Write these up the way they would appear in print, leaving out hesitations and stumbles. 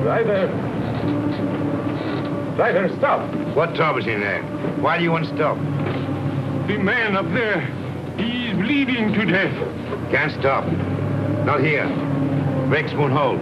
Ryder! Ryder, stop! What trouble is in there? Why do you want to stop? The man up there, he's bleeding to death. Can't stop. Not here. Brakes won't hold.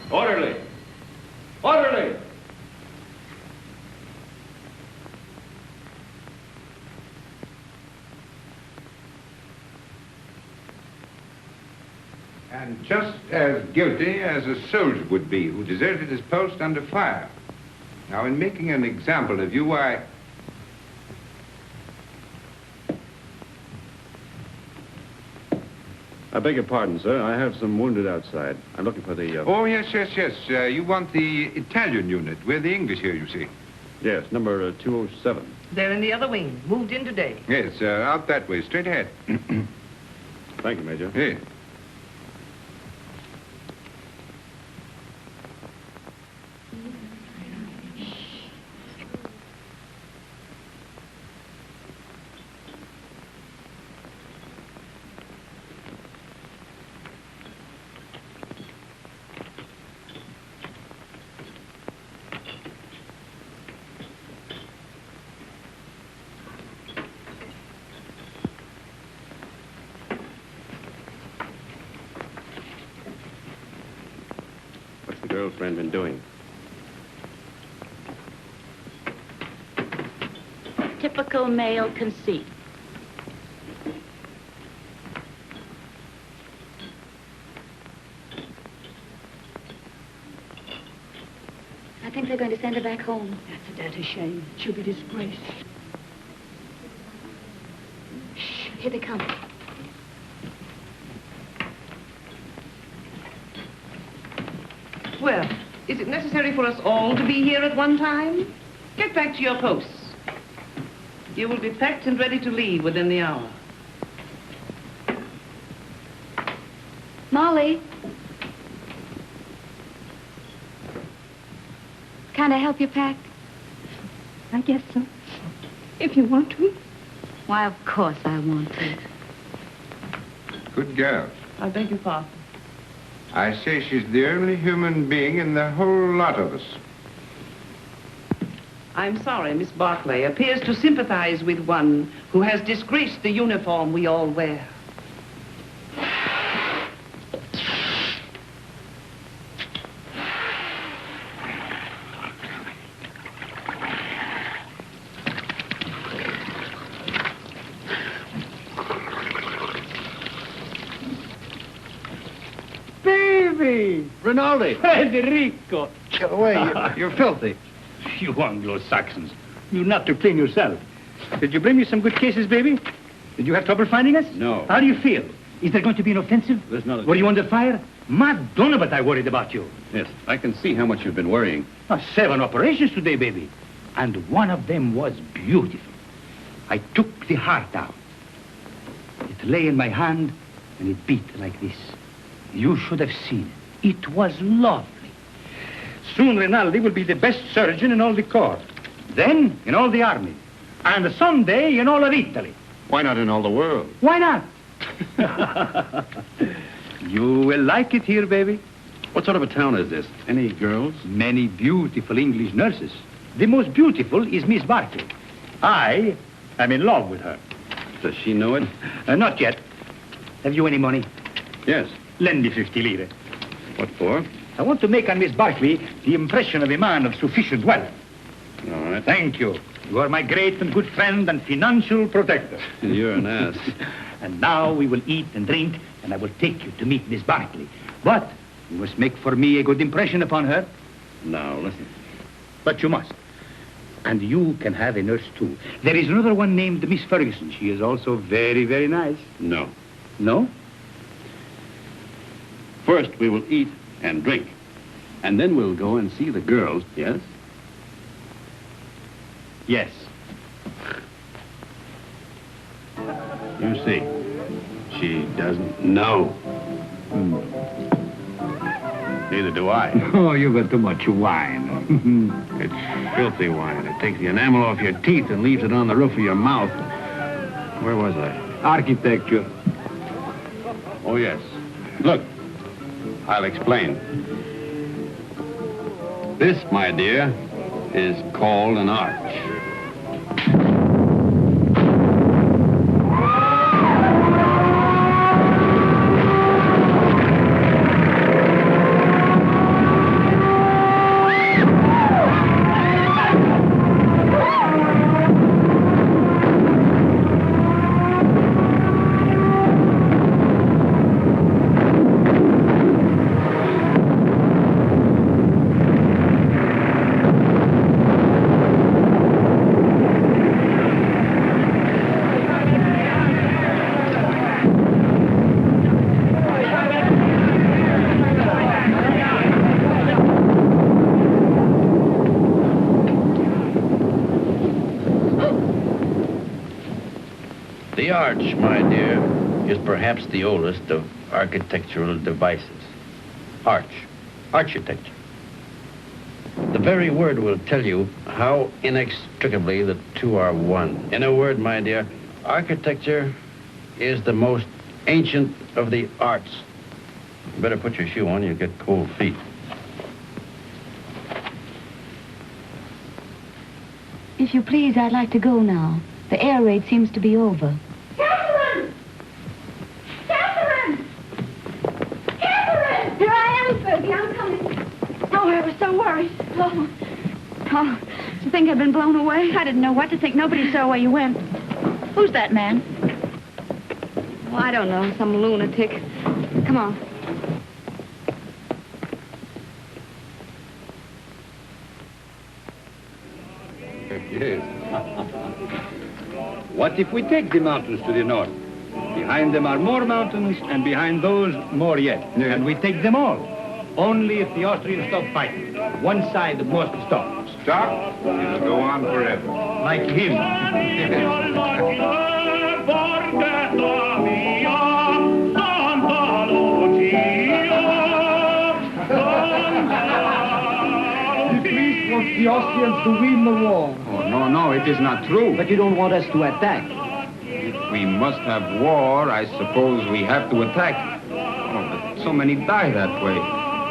Orderly! Orderly! And just as guilty as a soldier would be who deserted his post under fire. Now, in making an example of you, I beg your pardon, sir. I have some wounded outside. I'm looking for the... Oh, yes. You want the Italian unit. We're the English here, you see. Yes, number 207. They're in the other wing. Moved in today. Yes, out that way, straight ahead. Thank you, Major. Yes. What's the girlfriend been doing? Typical male conceit. I think they're going to send her back home. That's a dirty shame. She'll be disgraced. Shh, here they come. Well, is it necessary for us all to be here at one time? Get back to your posts. You will be packed and ready to leave within the hour. Molly. Can I help you pack? I guess so. If you want to. Why, of course I want to. Good girl. I beg your pardon. I say she's the only human being in the whole lot of us. I'm sorry, Miss Barclay appears to sympathize with one who has disgraced the uniform we all wear. Rinaldi! Federico! Get away. You're filthy. You Anglo-Saxons. You not to clean yourself. Did you bring me some good cases, baby? Did you have trouble finding us? No. How do you feel? Is there going to be an offensive? There's not a... Were you under fire? Madonna, but I worried about you. Yes, I can see how much you've been worrying. 7 operations today, baby. And one of them was beautiful. I took the heart out. It lay in my hand, and it beat like this. You should have seen it. It was lovely. Soon Rinaldi will be the best surgeon in all the corps. Then in all the army. And someday in all of Italy. Why not in all the world? Why not? You will like it here, baby. What sort of a town is this? Any girls? Many beautiful English nurses. The most beautiful is Miss Barclay. I am in love with her. Does she know it? Not yet. Have you any money? Yes. Lend me 50 lire. What for? I want to make on Miss Barclay the impression of a man of sufficient wealth. All right. Thank you. You are my great and good friend and financial protector. You're an ass. And now we will eat and drink, and I will take you to meet Miss Barclay. But You must make for me a good impression upon her. Now, listen. But you must. And you can have a nurse, too. There is another one named Miss Ferguson. She is also very, very nice. No. No? First, we will eat and drink. And then we'll go and see the girls, yes? Yes. You see, she doesn't know. Neither do I. Oh, you got too much wine. It's filthy wine. It takes the enamel off your teeth and leaves it on the roof of your mouth. Where was I? Architecture. Oh, yes. Look, I'll explain. This, my dear, is called an arch. The arch, my dear, is perhaps the oldest of architectural devices. Architecture. The very word will tell you how inextricably the two are one. In a word, my dear, architecture is the most ancient of the arts. You better put your shoe on, you get cold feet. If you please, I'd like to go now. The air raid seems to be over. Catherine! Catherine! Catherine! Here I am, Fergie. I'm coming. Oh, I was so worried. Oh, did you think I'd been blown away? I didn't know what to think. Nobody saw where you went. Who's that man? Well, I don't know. Some lunatic. Come on. Yes. What if we take the mountains to the north? Behind them are more mountains, and behind those, more yet. And we take them all. Only if the Austrians stop fighting. One side must stop. Stop? It'll go on forever. Like him. The Austrians to win the war. Oh, no, it is not true. But you don't want us to attack. If we must have war, I suppose we have to attack. Oh, but so many die that way.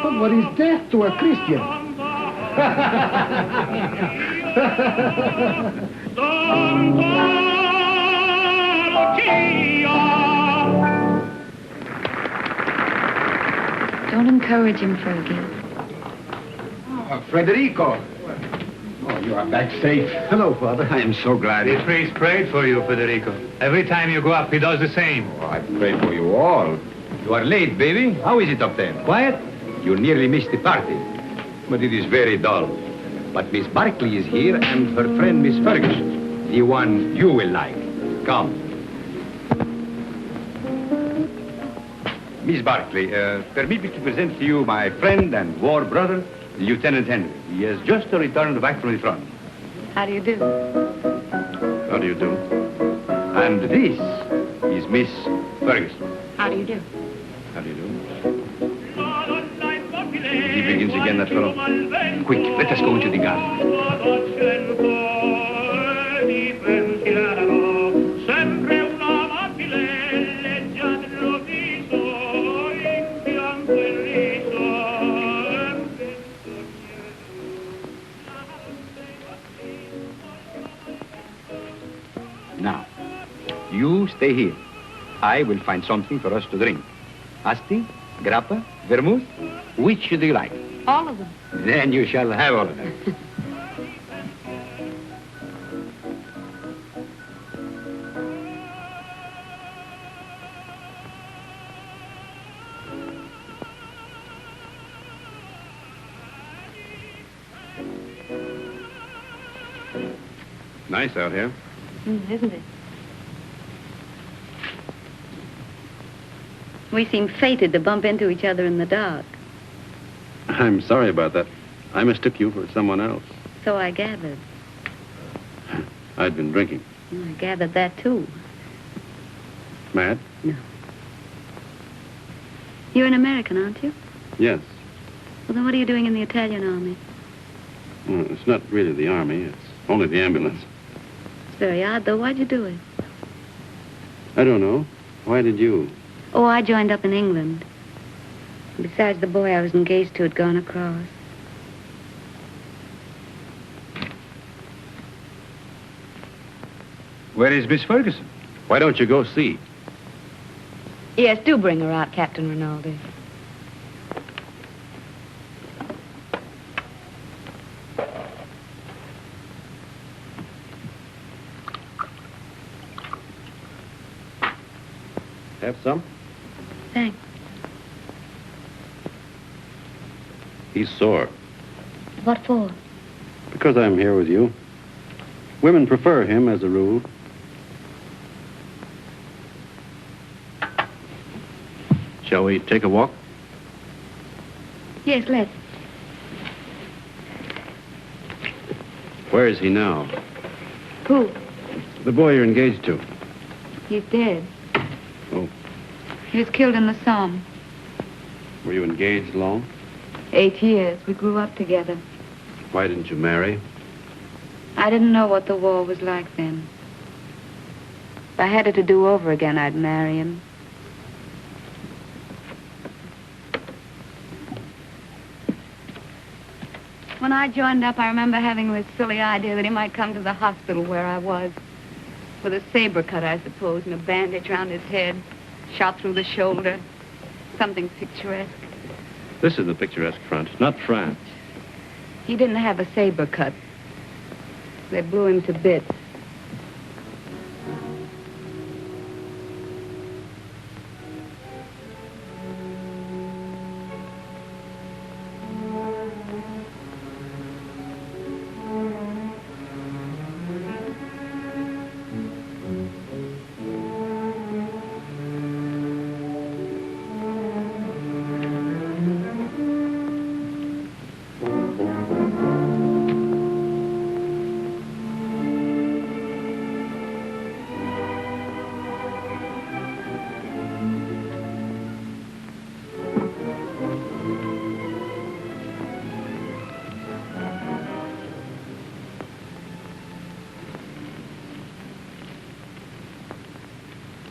But what is death to a Christian? Don't encourage him, Fergie. Oh, Federico. Oh, you are back safe. Hello, Father. I am so glad. The priest prayed for you, Federico. Every time you go up, he does the same. Oh, I pray for you all. You are late, baby. How is it up there? Quiet? You nearly missed the party. But it is very dull. But Miss Barkley is here and her friend Miss Ferguson. The one you will like. Come. Miss Barkley, permit me to present to you my friend and war brother, Lieutenant Henry. He has just returned back from the front. How do you do? How do you do? And this is Miss Ferguson. How do you do? How do you do? He begins again, that fellow. Quick, let us go into the garden. Now, you stay here. I will find something for us to drink. Asti, grappa, vermouth, which do you like? All of them. Then you shall have all of them. Nice out here. Isn't it? We seem fated to bump into each other in the dark. I'm sorry about that. I mistook you for someone else. So I gathered. I'd been drinking. I gathered that, too. Mad? No. You're an American, aren't you? Yes. Well, then what are you doing in the Italian army? Well, it's not really the army. It's only the ambulance. It's very odd, though. Why'd you do it? I don't know. Why did you? Oh, I joined up in England. Besides, the boy I was engaged to had gone across. Where is Miss Ferguson? Why don't you go see? Yes, do bring her out, Captain Rinaldi. Have some? Thanks. He's sore. What for? Because I'm here with you. Women prefer him as a rule. Shall we take a walk? Yes, let's. Where is he now? Who? The boy you're engaged to. He's dead. Oh. He was killed in the Somme. Were you engaged long? 8 years. We grew up together. Why didn't you marry? I didn't know what the war was like then. If I had it to do over again, I'd marry him. When I joined up, I remember having this silly idea that he might come to the hospital where I was. With a saber cut, I suppose, and a bandage around his head, shot through the shoulder. Something picturesque. This is the picturesque front, not France. He didn't have a saber cut. They blew him to bits.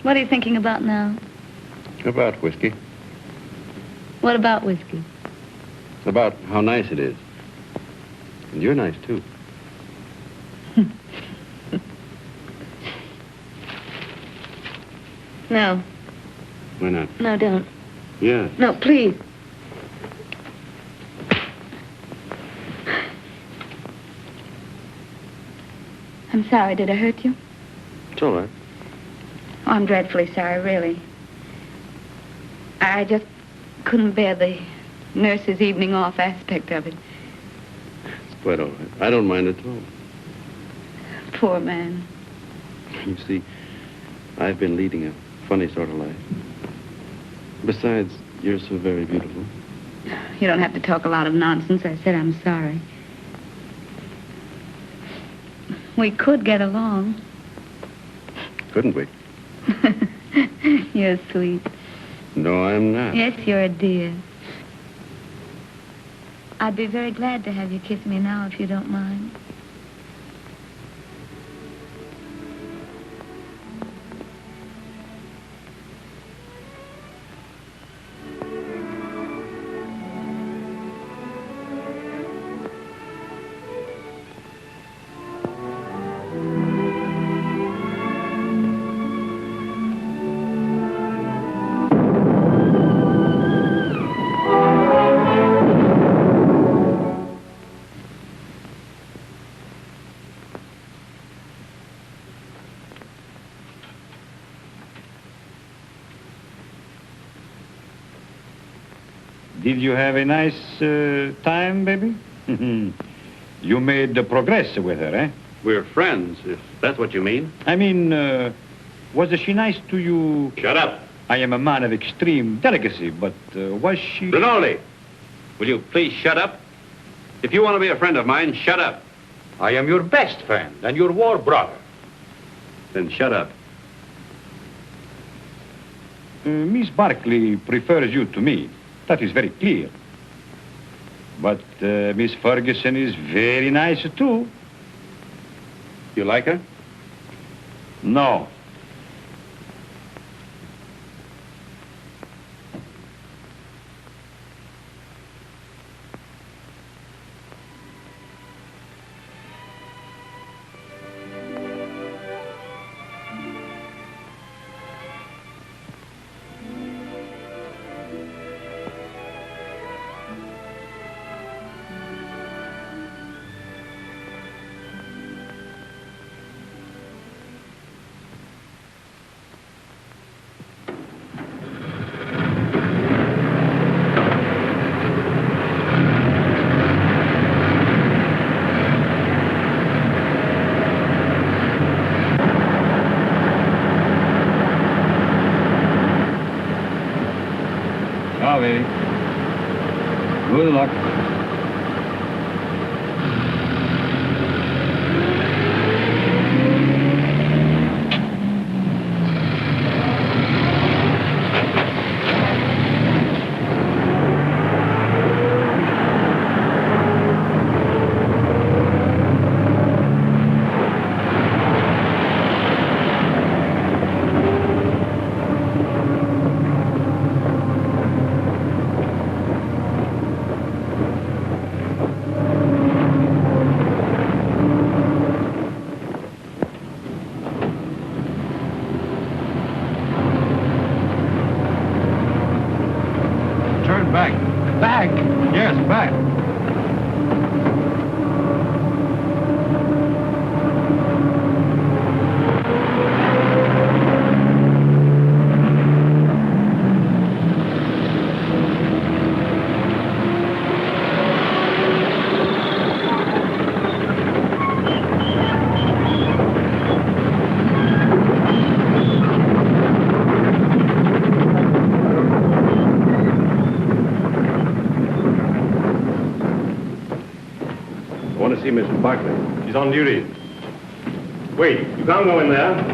What are you thinking about now? About whiskey. What about whiskey? About how nice it is. And you're nice, too. No. Why not? No, don't. Yeah. No, please. I'm sorry. Did I hurt you? It's all right. Oh, I'm dreadfully sorry, really. I just couldn't bear the nurse's evening off aspect of it. It's quite all right. I don't mind at all. Poor man. You see, I've been leading a funny sort of life. Besides, you're so very beautiful. You don't have to talk a lot of nonsense. I said I'm sorry. We could get along. Couldn't we? You're sweet. No, I'm not. Yes, you're a dear. I'd be very glad to have you kiss me now, if you don't mind. Did you have a nice time, baby? You made progress with her, eh? We're friends, if that's what you mean. I mean, was she nice to you? Shut up. I am a man of extreme delicacy, but was she... Rinaldi, will you please shut up? If you want to be a friend of mine, shut up. I am your best friend and your war brother. Then shut up. Miss Barkley prefers you to me. That is very clear. But Miss Ferguson is very nice, too. You like her? No. Now, baby. Good luck. Turn back. Back? Yes, back. I want to see Mrs. Barkley. He's on duty. Wait, you can't go in there.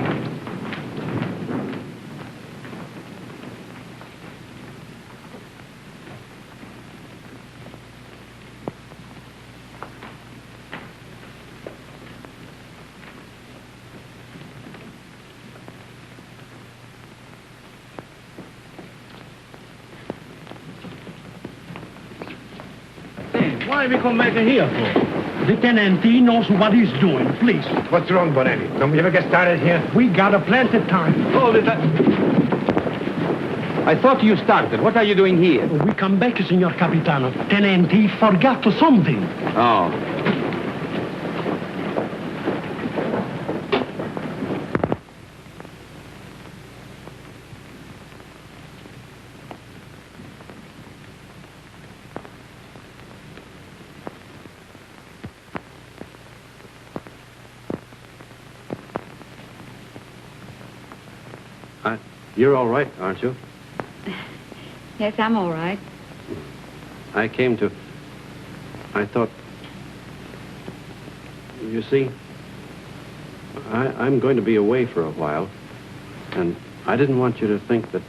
Why we come back here for? The tenant, he knows what he's doing, please. What's wrong, Bonelli? Don't we ever get started here? We got a plenty of time. Hold it. I thought you started. What are you doing here? We come back, Signor Capitano. Tenant, he forgot something. Oh. You're all right, aren't you? Yes, I'm all right. I thought... You see, I'm going to be away for a while, and I didn't want you to think that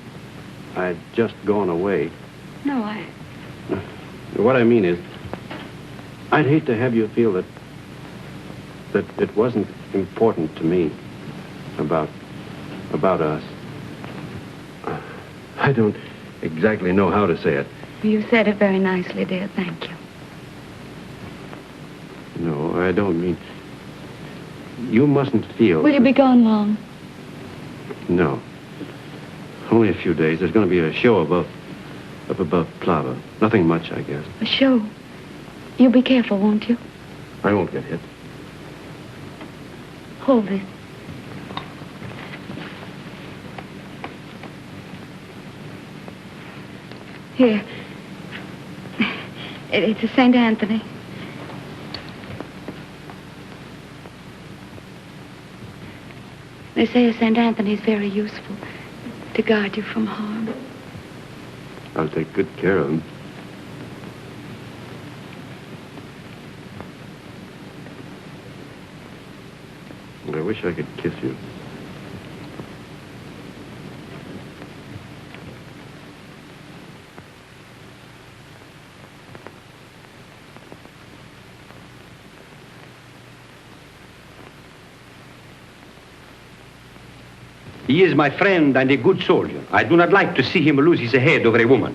I'd just gone away. No, What I mean is, I'd hate to have you feel that it wasn't important to me about us. I don't exactly know how to say it. You said it very nicely, dear. Thank you. No, I don't mean... You mustn't feel... Will you be gone long? No. Only a few days. There's going to be a show up above Plava. Nothing much, I guess. A show? You'll be careful, won't you? I won't get hit. Hold this. Here. It's a St. Anthony. They say a St. Anthony's very useful to guard you from harm. I'll take good care of him. I wish I could kiss you. He is my friend and a good soldier. I do not like to see him lose his head over a woman.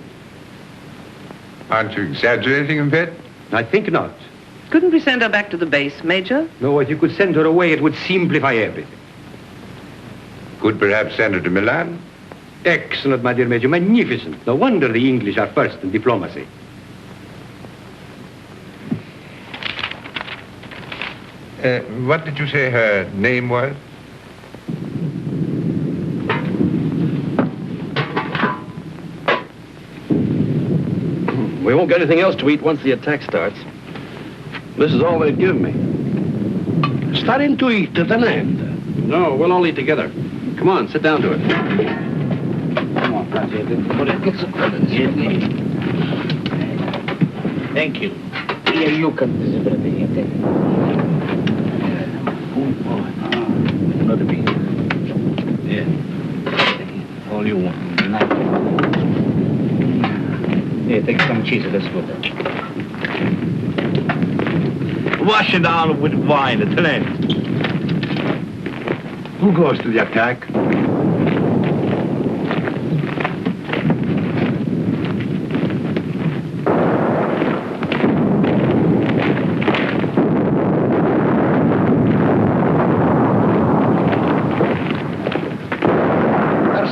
Aren't you exaggerating a bit? I think not. Couldn't we send her back to the base, Major? No, if you could send her away, it would simplify everything. Could perhaps send her to Milan? Excellent, my dear Major. Magnificent. No wonder the English are first in diplomacy. What did you say her name was? We won't get anything else to eat once the attack starts. This is all they've given me. Starting to eat at an end. No, we'll all eat together. Come on, sit down to it. Come on, Thank you. Here you come. Another piece. Yeah. All you want. Here, take some cheese. Let's go. Wash it down with wine at the end. Who goes to the attack?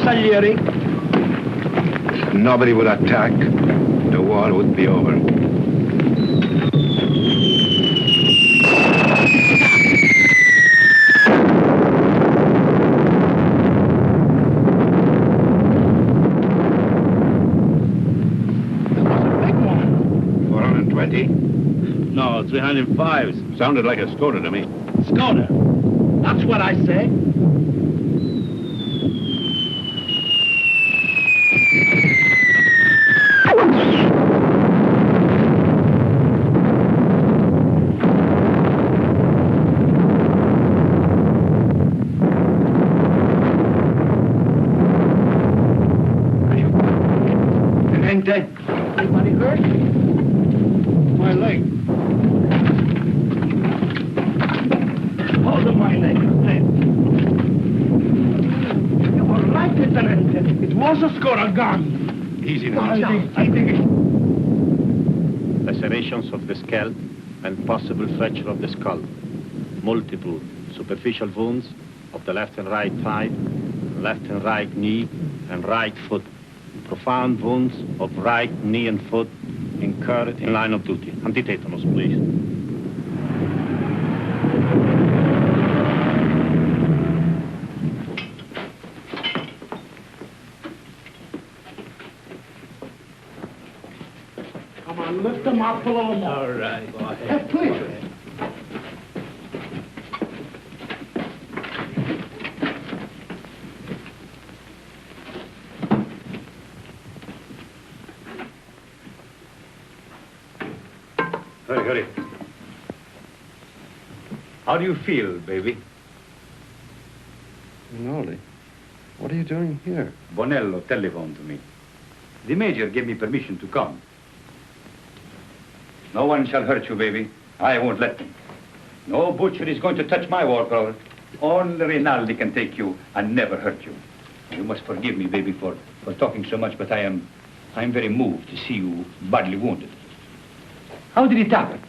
Salieri. If nobody would attack, the war would be over. No, 305s. Sounded like a Skoda to me. Skoda? That's what I say. Anybody hurt? My leg. Hold on my leg. You were right, Lieutenant. It was a Skoda gun. Easy now. I think it. Lacerations of the scalp and possible fracture of the skull. Multiple superficial wounds of the left and right thigh, left and right knee, and right foot. Profound wounds of right knee and foot incurred in line of duty. Antitetanus, please. Come on, lift them up a little more. All right. Go ahead. Please. Hurry. How do you feel, baby? Nolly, what are you doing here? Bonello telephoned to me. The major gave me permission to come. No one shall hurt you, baby. I won't let them. No butcher is going to touch my walker. Only Rinaldi can take you and never hurt you. You must forgive me, baby, for talking so much, but I'm very moved to see you badly wounded. How did it happen?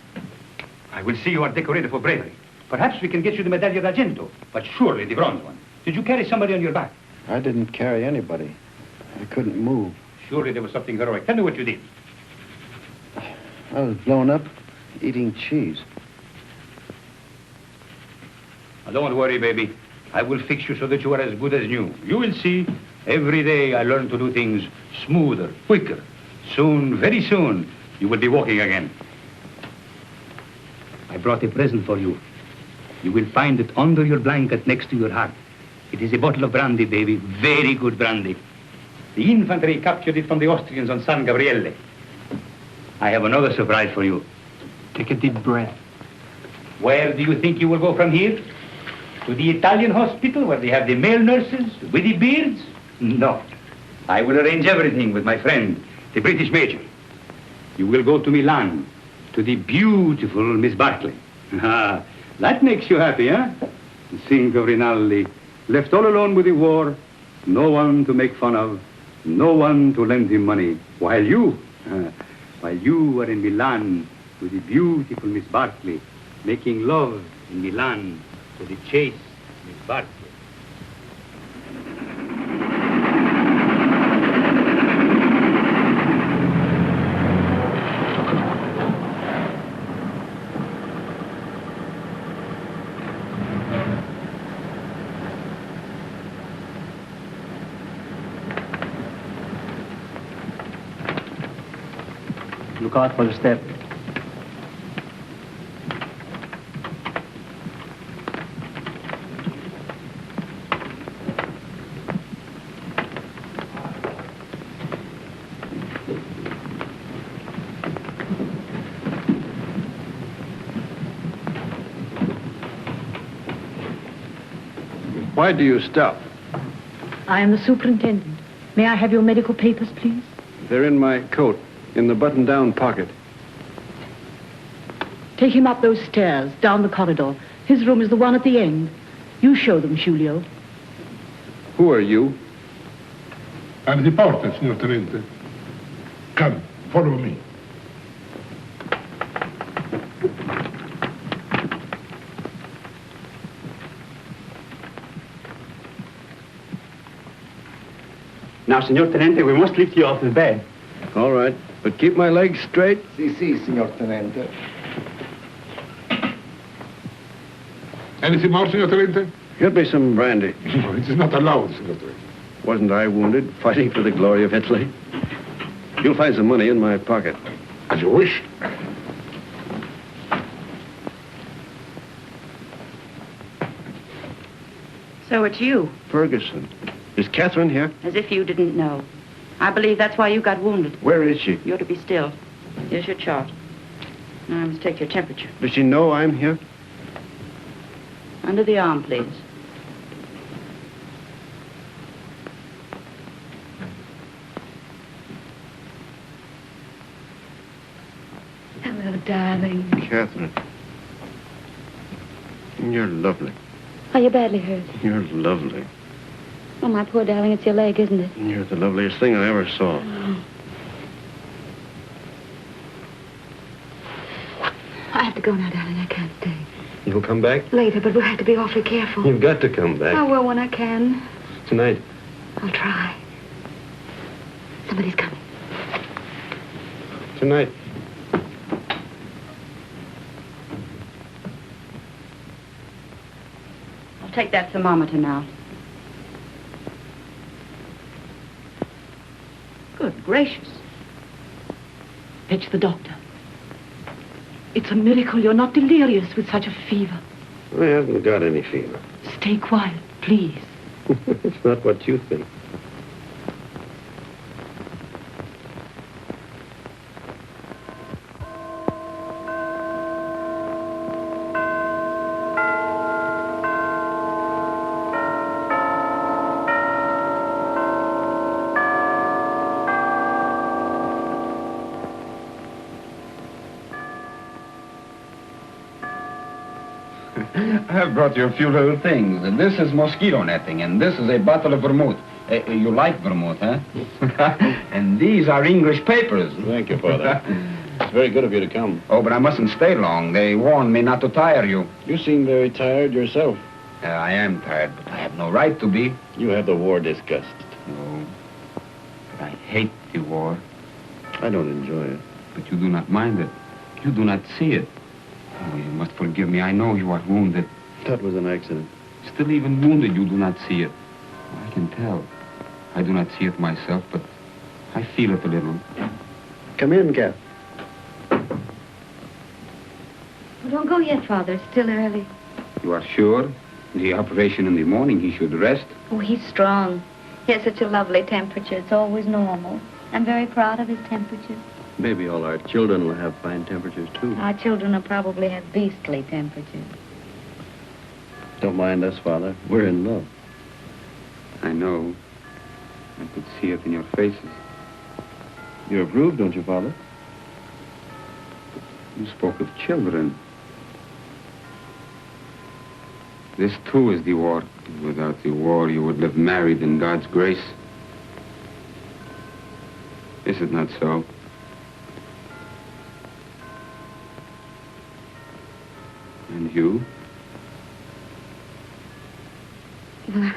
I will see you are decorated for bravery. Perhaps we can get you the Medaglia d'Argento, but surely the bronze one. Did you carry somebody on your back? I didn't carry anybody. I couldn't move. Surely there was something heroic. Tell me what you did. I was blown up eating cheese. Now, don't worry, baby. I will fix you so that you are as good as new. You will see. Every day I learn to do things smoother, quicker. Soon, very soon, you will be walking again. I brought a present for you. You will find it under your blanket next to your heart. It is a bottle of brandy, baby. Very good brandy. The infantry captured it from the Austrians on San Gabriele. I have another surprise for you. Take a deep breath. Where do you think you will go from here? To the Italian hospital where they have the male nurses with the beards? No. I will arrange everything with my friend, the British major. You will go to Milan, to the beautiful Miss Barclay. Ah, that makes you happy, huh? Think of Rinaldi, left all alone with the war, no one to make fun of, no one to lend him money, while you are in Milan with the beautiful Miss Barclay, making love in Milan to the chaste Miss Barclay. Look out for the step. Why do you stop? I am the superintendent. May I have your medical papers, please? They're in my coat, in the button-down pocket. Take him up those stairs, down the corridor. His room is the one at the end. You show them, Giulio. Who are you? I'm the porter, signor Tenente. Come, follow me. Now, Signor Tenente, we must lift you off the bed. All right, but keep my legs straight. Si, signor Tenente. Anything more, signor Tenente? Get me some brandy. No, it is not allowed, signor Tenente. Wasn't I wounded, fighting for the glory of Italy? You'll find some money in my pocket. As you wish. So it's you. Ferguson. Is Catherine here? As if you didn't know. I believe that's why you got wounded. Where is she? You're to be still. Here's your chart. Now I must take your temperature. Does she know I'm here? Under the arm, please. Hello, darling. Catherine. You're lovely. Are you badly hurt? You're lovely. Oh, my poor darling, it's your leg, isn't it? You're the loveliest thing I ever saw. I have to go now, darling. I can't stay. You'll come back? Later, but we'll have to be awfully careful. You've got to come back. I will when I can. Tonight. I'll try. Somebody's coming. Tonight. I'll take that thermometer now. Good gracious. Fetch the doctor. It's a miracle you're not delirious with such a fever. I haven't got any fever. Stay quiet, please. It's not what you think. I have brought you a few little things. This is mosquito netting, and this is a bottle of vermouth. You like vermouth, huh? And these are English papers. Thank you, Father. It's very good of you to come. Oh, but I mustn't stay long. They warned me not to tire you. You seem very tired yourself. I am tired, but I have no right to be. You have the war disgust. No, but I hate the war. I don't enjoy it. But you do not mind it. You do not see it. Oh, you must forgive me. I know you are wounded. That was an accident. Still, even wounded, you do not see it. I can tell. I do not see it myself, but I feel it a little. Come in, Kath. Well, don't go yet, Father. It's still early. You are sure? The operation in the morning, he should rest. Oh, he's strong. He has such a lovely temperature. It's always normal. I'm very proud of his temperature. Maybe all our children will have fine temperatures, too. Our children will probably have beastly temperatures. Don't mind us, Father. We're in love. I know. I could see it in your faces. You approve, don't you, Father? You spoke of children. This, too, is the war. Without the war, you would live married in God's grace. Is it not so? And you? Well,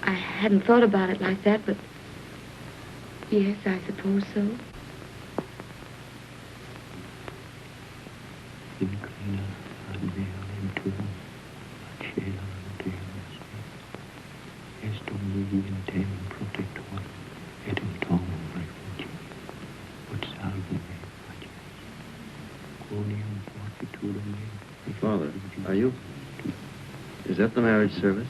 I hadn't thought about it like that, but yes, I suppose so. Father, are you? Is that the marriage service?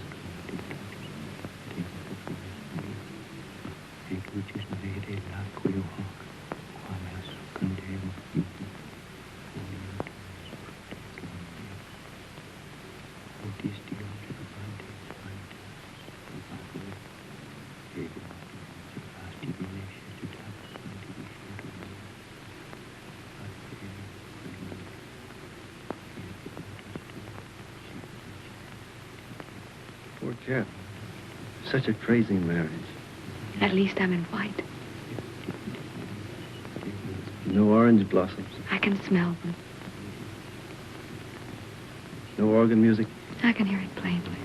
Poor cat. Such a crazy marriage. At least I'm in white. No orange blossoms. I can smell them. No organ music. I can hear it plainly.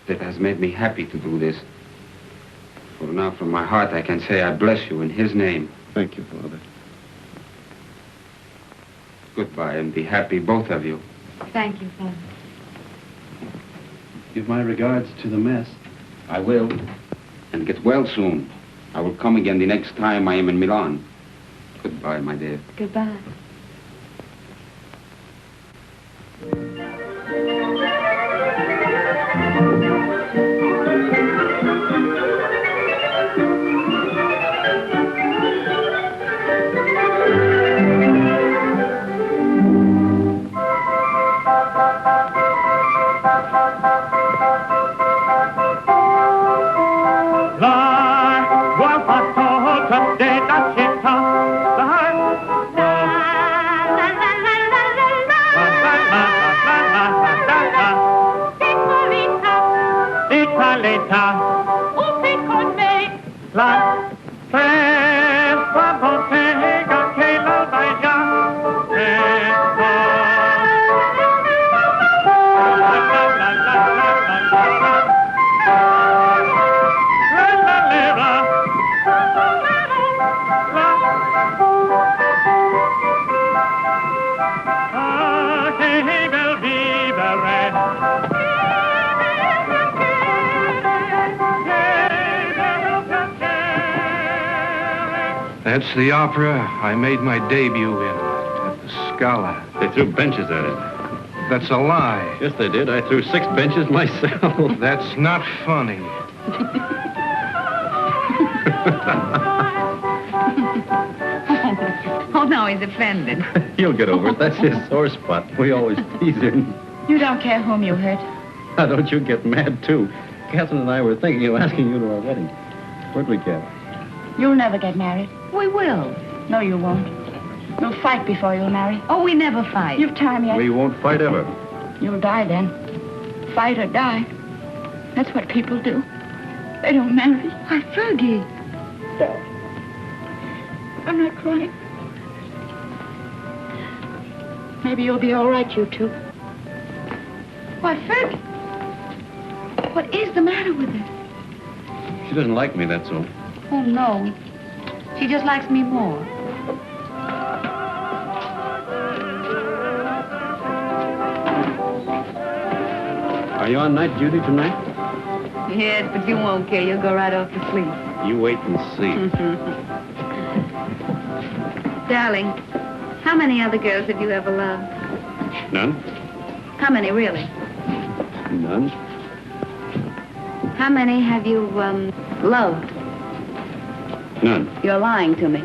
It has made me happy to do this. For now, from my heart, I can say I bless you in his name. Thank you, Father. Goodbye, and be happy, both of you. Thank you, Father. Give my regards to the mess. I will. And get well soon. I will come again the next time I am in Milan. Goodbye, my dear. Goodbye. That's the opera I made my debut in, at the Scala. They threw benches at it. That's a lie. Yes, they did. I threw 6 benches myself. That's not funny. Oh, no, he's offended. He'll get over it. That's his sore spot. We always tease him. You don't care whom you hurt. Now, don't you get mad, too. Catherine and I were thinking of asking you to our wedding. Where'd we get? You'll never get married. We will. No, you won't. You'll fight before you'll marry. Oh, we never fight. You've time yet. We won't fight ever. You'll die then. Fight or die. That's what people do. They don't marry. Why, Fergie. Stop. I'm not crying. Maybe you'll be all right, you two. Why, Fergie. What is the matter with her? She doesn't like me, that's all. Oh, no. She just likes me more. Are you on night duty tonight? Yes, but you won't care. You'll go right off to sleep. You wait and see. Darling, how many other girls have you ever loved? None? How many, really? None? How many have you, loved? None, You're lying to me.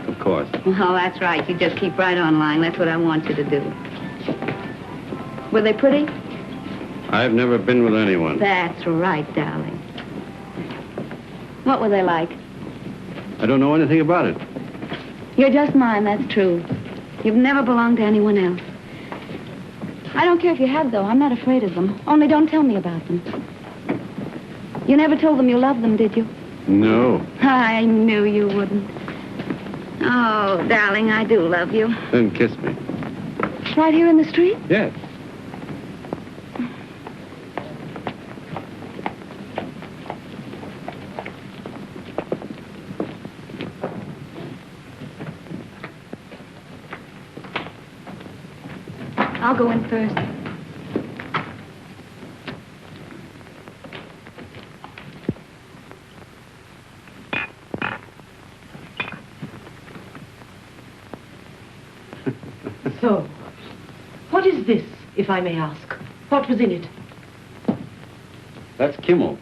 of course. Oh, that's right. You just keep right on lying. That's what I want you to do. Were they pretty? I've never been with anyone. That's right, darling. What were they like? I don't know anything about it. You're just mine, that's true. You've never belonged to anyone else. I don't care if you have, though. I'm not afraid of them. Only don't tell me about them. You never told them you loved them, did you? No. I knew you wouldn't. Oh, darling, I do love you. Then kiss me. Right here in the street? Yes. I'll go in first. So, what is this, if I may ask? What was in it? That's Kimmel.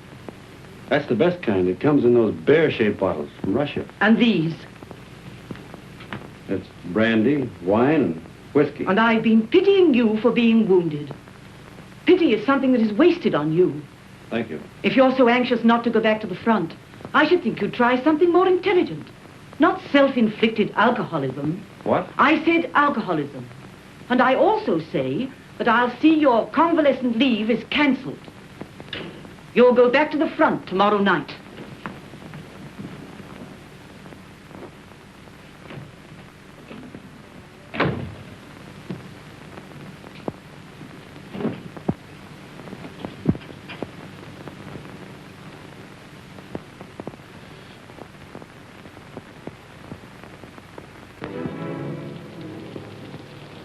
That's the best kind. It comes in those bear-shaped bottles from Russia. And these? It's brandy, wine, and whiskey. And I've been pitying you for being wounded. Pity is something that is wasted on you. Thank you. If you're so anxious not to go back to the front, I should think you'd try something more intelligent. Not self-inflicted alcoholism. What? I said alcoholism. And I also say that I'll see your convalescent leave is cancelled. You'll go back to the front tomorrow night.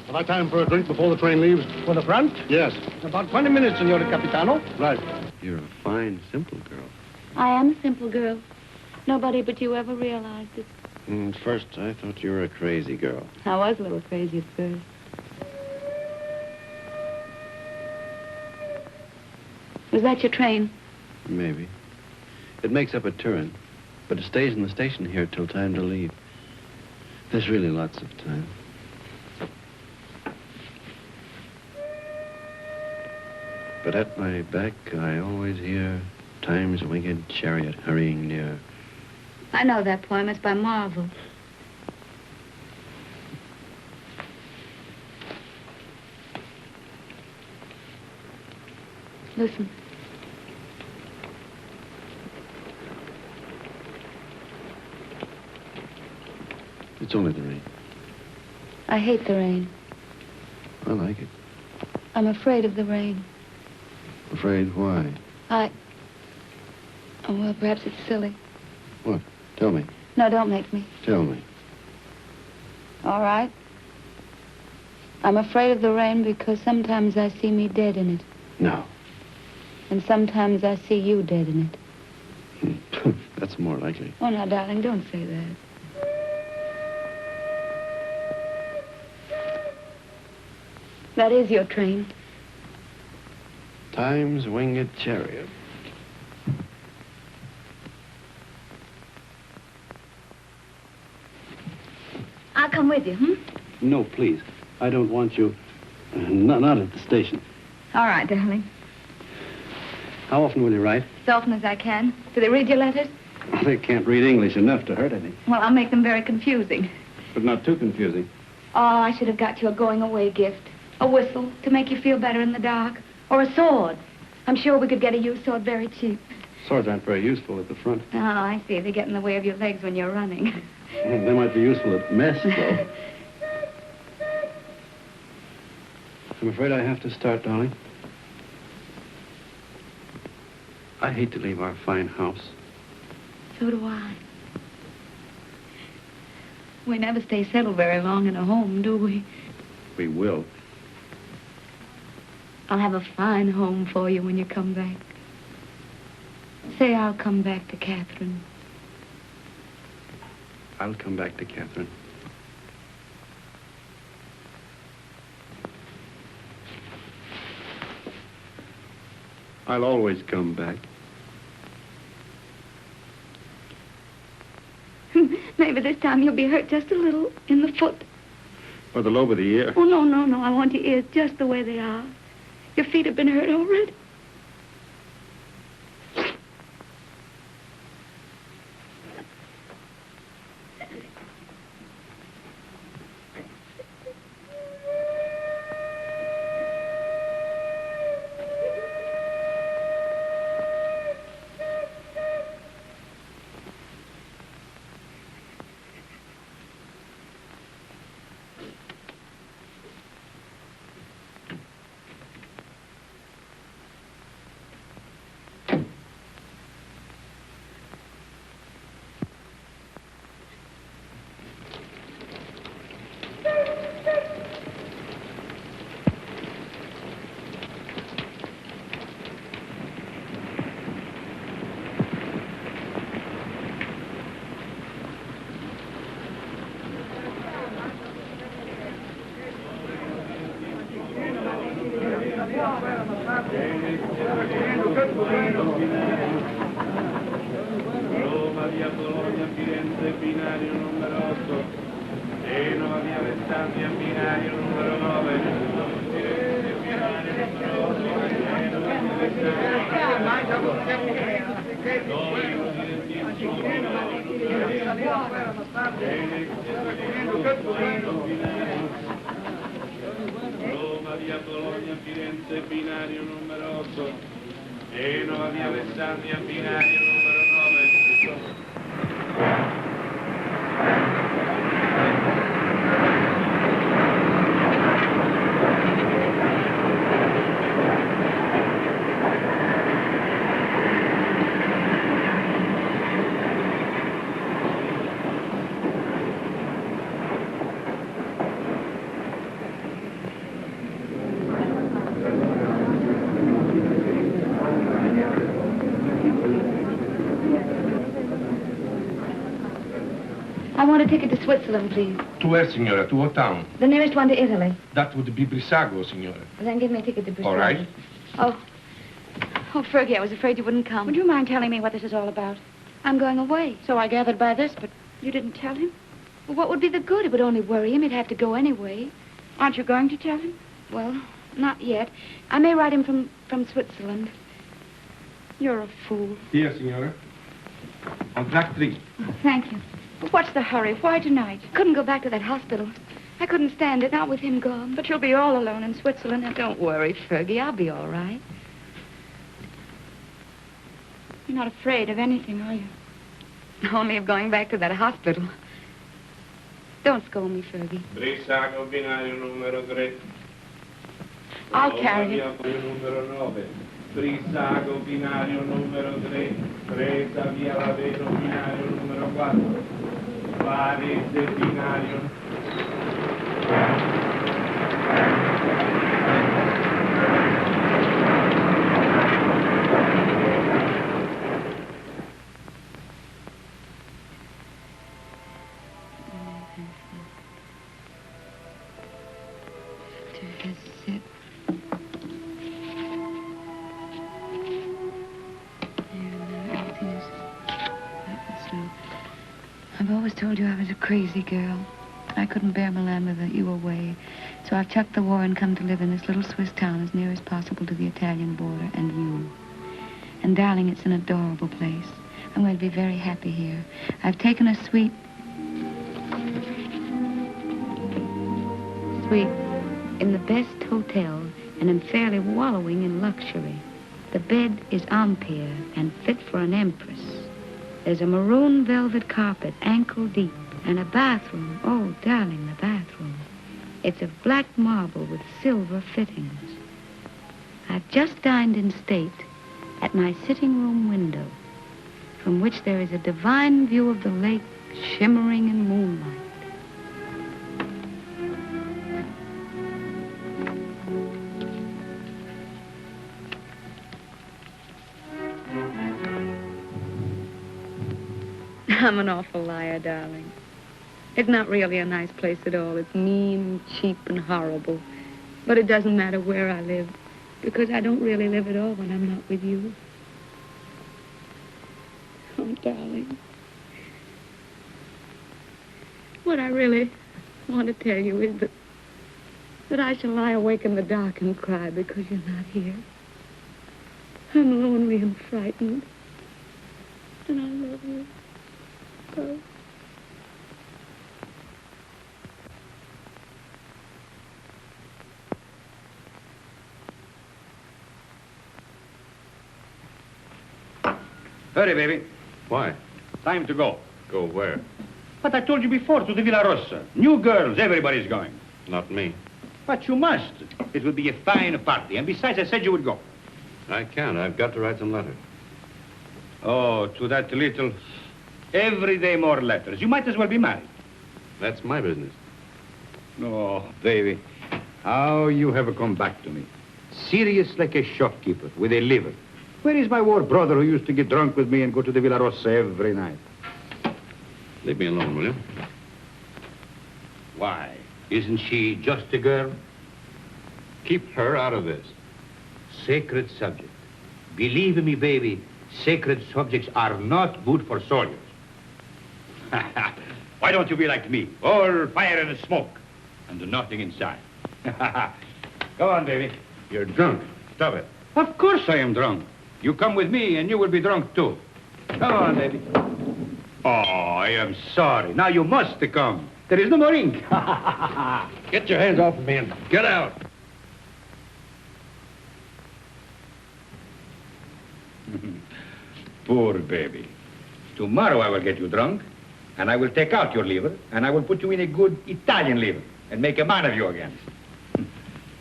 Have I time for a drink before the train leaves? For the front? Yes. About 20 minutes, Signor Capitano. Right. You're a fine, simple girl. I am a simple girl. Nobody but you ever realized it. At first, I thought you were a crazy girl. I was a little crazy at first. Was that your train? Maybe. It makes up a Turin, but it stays in the station here till time to leave. There's really lots of time. But at my back, I always hear time's winged chariot hurrying near. I know that poem. It's by Marvel. Listen. It's only the rain. I hate the rain. I like it. I'm afraid of the rain. Afraid why? Oh, well, perhaps it's silly. What? Tell me. No, don't make me. Tell me. All right. I'm afraid of the rain because sometimes I see me dead in it. No. And sometimes I see you dead in it. That's more likely. Oh, now, darling, don't say that. That is your train. Time's winged chariot. I'll come with you, No, please. I don't want you. Not at the station. All right, darling. How often will you write? As often as I can. Do they read your letters? They can't read English enough to hurt any. Well, I'll make them very confusing. But not too confusing. Oh, I should have got you a going-away gift. A whistle to make you feel better in the dark. Or a sword. I'm sure we could get a used sword very cheap. Swords aren't very useful at the front. Oh, I see. They get in the way of your legs when you're running. They might be useful at mess, though. I'm afraid I have to start, darling. I hate to leave our fine house. So do I. We never stay settled very long in a home, do we? We will. I'll have a fine home for you when you come back. Say I'll come back to Catherine. I'll come back to Catherine. I'll always come back. Maybe this time you'll be hurt just a little in the foot. Or the lobe of the ear. Oh, no. I want your ears just the way they are. Your feet have been hurt already. Roma, via Bologna, Firenze, binario numero 8. Genova, via Alessandria, binario numero 9. Firenze, binario numero 8. Roma, via Bologna, Firenze, binario numero 8. Genova, via Alessandria, binario numero 9. I want a ticket to Switzerland, please. To where, signora? To what town? The nearest one to Italy. That would be Brissago, signora. Then give me a ticket to Brazil. All right. Oh, Fergie, I was afraid you wouldn't come. Would you mind telling me what this is all about? I'm going away. So I gathered by this, but you didn't tell him? Well, what would be the good? It would only worry him. He'd have to go anyway. Aren't you going to tell him? Well, not yet. I may write him from Switzerland. You're a fool. Here, signora. On track 3. Oh, thank you. But what's the hurry? Why tonight? Couldn't go back to that hospital. I couldn't stand it, not with him gone. But you'll be all alone in Switzerland. Now, don't worry, Fergie. I'll be all right. You're not afraid of anything, are you? Only of going back to that hospital. Don't scold me, Fergie. Brissago, binario numero 3. I'll carry it. Numero 9. Brissago, binario numero 3. Presa, via Laveno, binario numero 4. Varese, binario. I've always told you I was a crazy girl. I couldn't bear Milan without you away. So I've chucked the war and come to live in this little Swiss town as near as possible to the Italian border and you. And darling, it's an adorable place. I'm going to be very happy here. I've taken a suite in the best hotel and am fairly wallowing in luxury. The bed is Empire and fit for an empress. There's a maroon velvet carpet, ankle deep, and a bathroom. Oh, darling, the bathroom. It's of black marble with silver fittings. I've just dined in state at my sitting room window, from which there is a divine view of the lake shimmering in moonlight. I'm an awful liar, darling. It's not really a nice place at all. It's mean, cheap, and horrible. But it doesn't matter where I live, because I don't really live at all when I'm not with you. Oh, darling. What I really want to tell you is that I shall lie awake in the dark and cry because you're not here. I'm lonely and frightened. And I love you. So. Hurry, baby. Why? Time to go. Go where? But I told you before, to the Villa Rossa. New girls, everybody's going. Not me. But you must. It will be a fine party. And besides, I said you would go. I can't. I've got to write some letters. Oh, to that little... Every day more letters. You might as well be married. That's my business. Oh, baby. How you have come back to me. Serious like a shopkeeper with a liver. Where is my war brother who used to get drunk with me and go to the Villa Rossa every night? Leave me alone, will you? Why? Isn't she just a girl? Keep her out of this. Sacred subject. Believe me, baby, sacred subjects are not good for soldiers. Why don't you be like me? All fire and smoke, and nothing inside. Go on, baby. You're drunk. Stop it. Of course I am drunk. You come with me, and you will be drunk, too. Come on, baby. Oh, I am sorry. Now you must come. There is no more ink. Get your hands off of me and get out. Poor baby. Tomorrow I will get you drunk, and I will take out your liver, and I will put you in a good Italian liver and make a man of you again.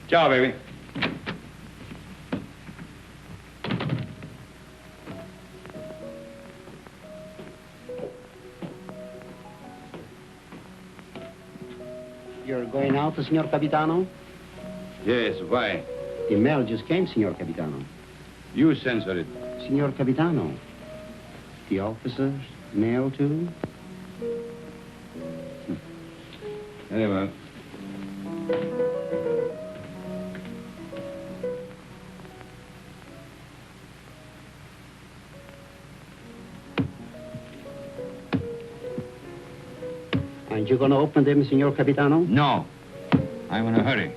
Ciao, baby. You're going out, Signor Capitano? Yes, why? The mail just came, Signor Capitano. You censor it. Signor Capitano, the officers mail too? Very well. Aren't you going to open them, Signor Capitano? No. I'm in a hurry.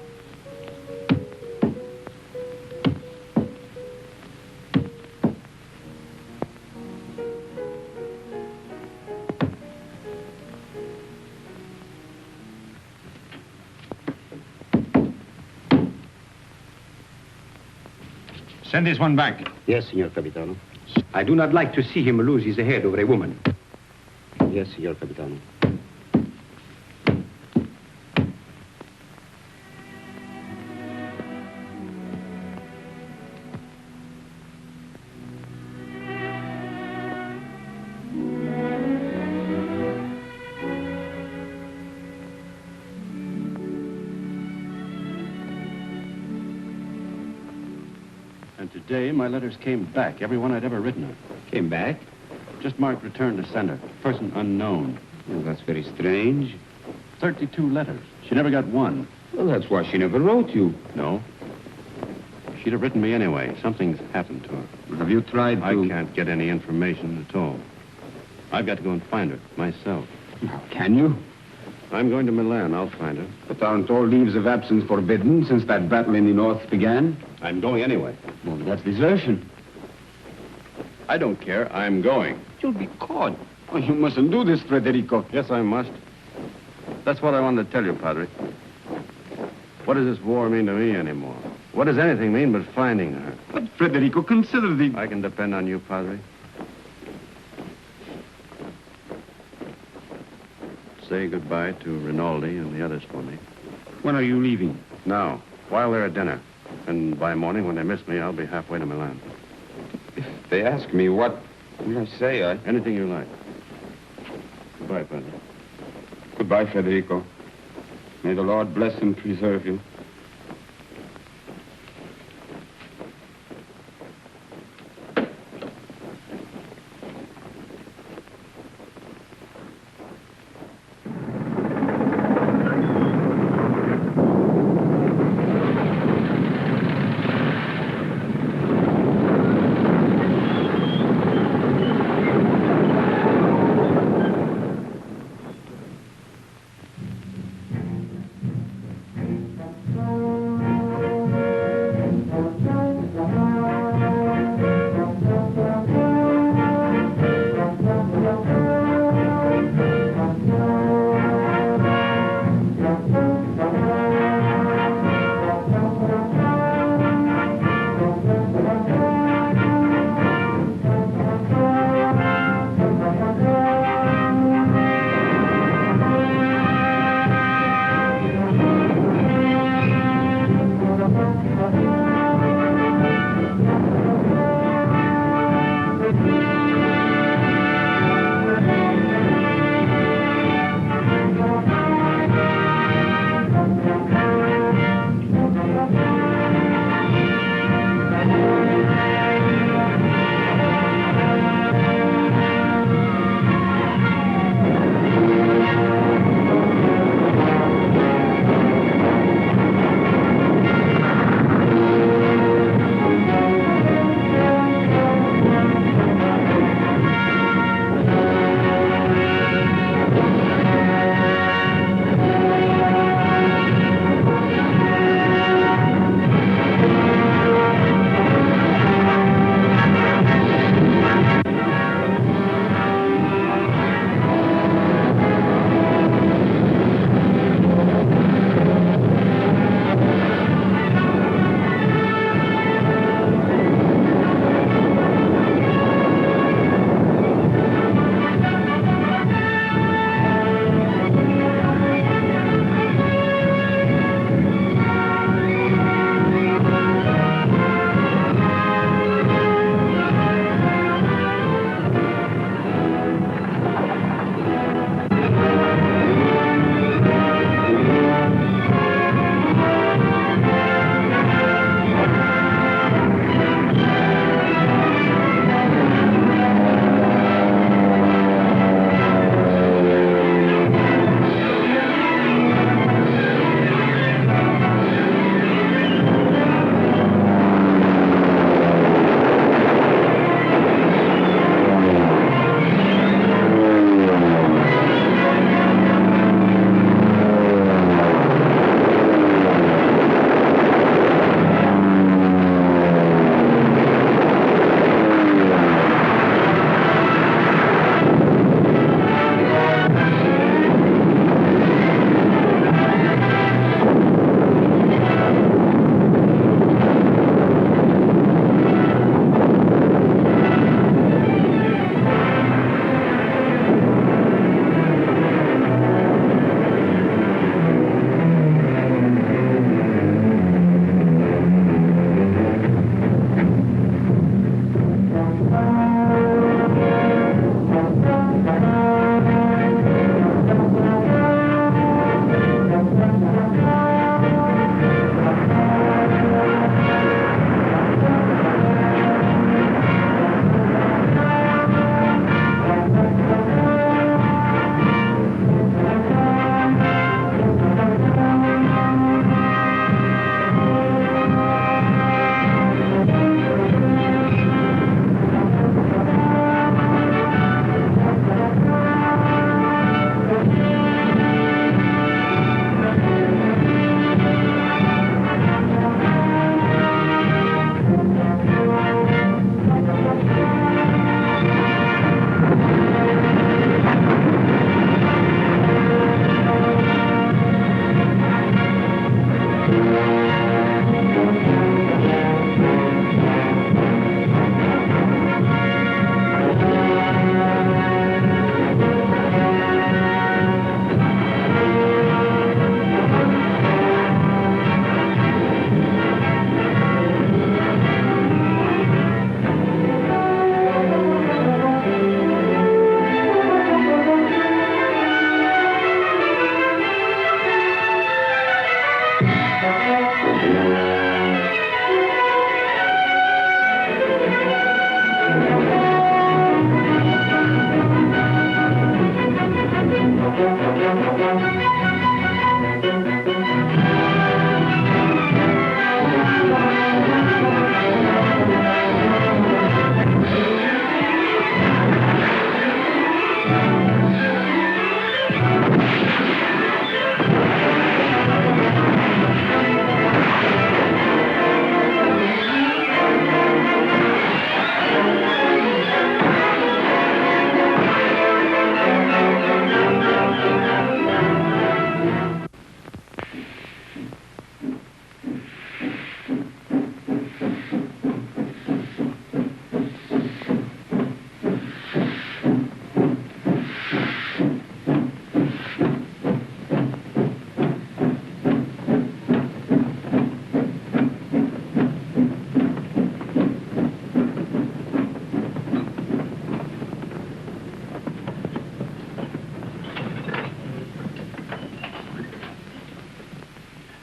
Send this one back. Yes, Signor Capitano. I do not like to see him lose his head over a woman. Yes, Signor Capitano. And today, my letters came back, every one I'd ever written her. Came back? Just marked return to sender. Person unknown. Well, that's very strange. 32 letters. She never got one. Well, that's why she never wrote you. No. She'd have written me anyway. Something's happened to her. Have you tried to... I can't get any information at all. I've got to go and find her, myself. How can you? I'm going to Milan. I'll find her. But aren't all leaves of absence forbidden since that battle in the north began? I'm going anyway. Well, that's desertion. I don't care. I'm going. You'll be caught. Oh, you mustn't do this, Federico. Yes, I must. That's what I wanted to tell you, Padre. What does this war mean to me anymore? What does anything mean but finding her? But, Federico, consider the... I can depend on you, Padre. Say goodbye to Rinaldi and the others for me. When are you leaving? Now, while they're at dinner. And by morning, when they miss me, I'll be halfway to Milan. If they ask me, what will I say? Anything you like. Goodbye, Padre. Goodbye, Federico. May the Lord bless and preserve you.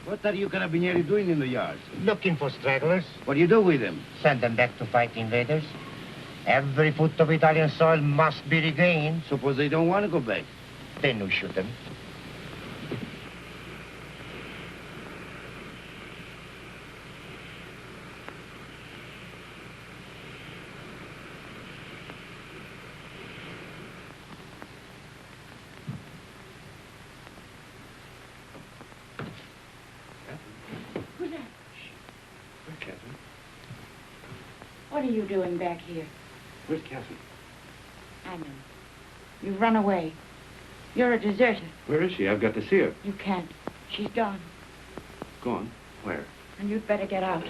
What are you carabinieri doing in the yards? Looking for stragglers. What do you do with them? Send them back to fight invaders. Every foot of Italian soil must be regained. Suppose they don't want to go back? Then you shoot them. Who's that? Where's Catherine? What are you doing back here? Where's Catherine? I know. You've run away. You're a deserter. Where is she? I've got to see her. You can't. She's gone. Gone? Where? And you'd better get out.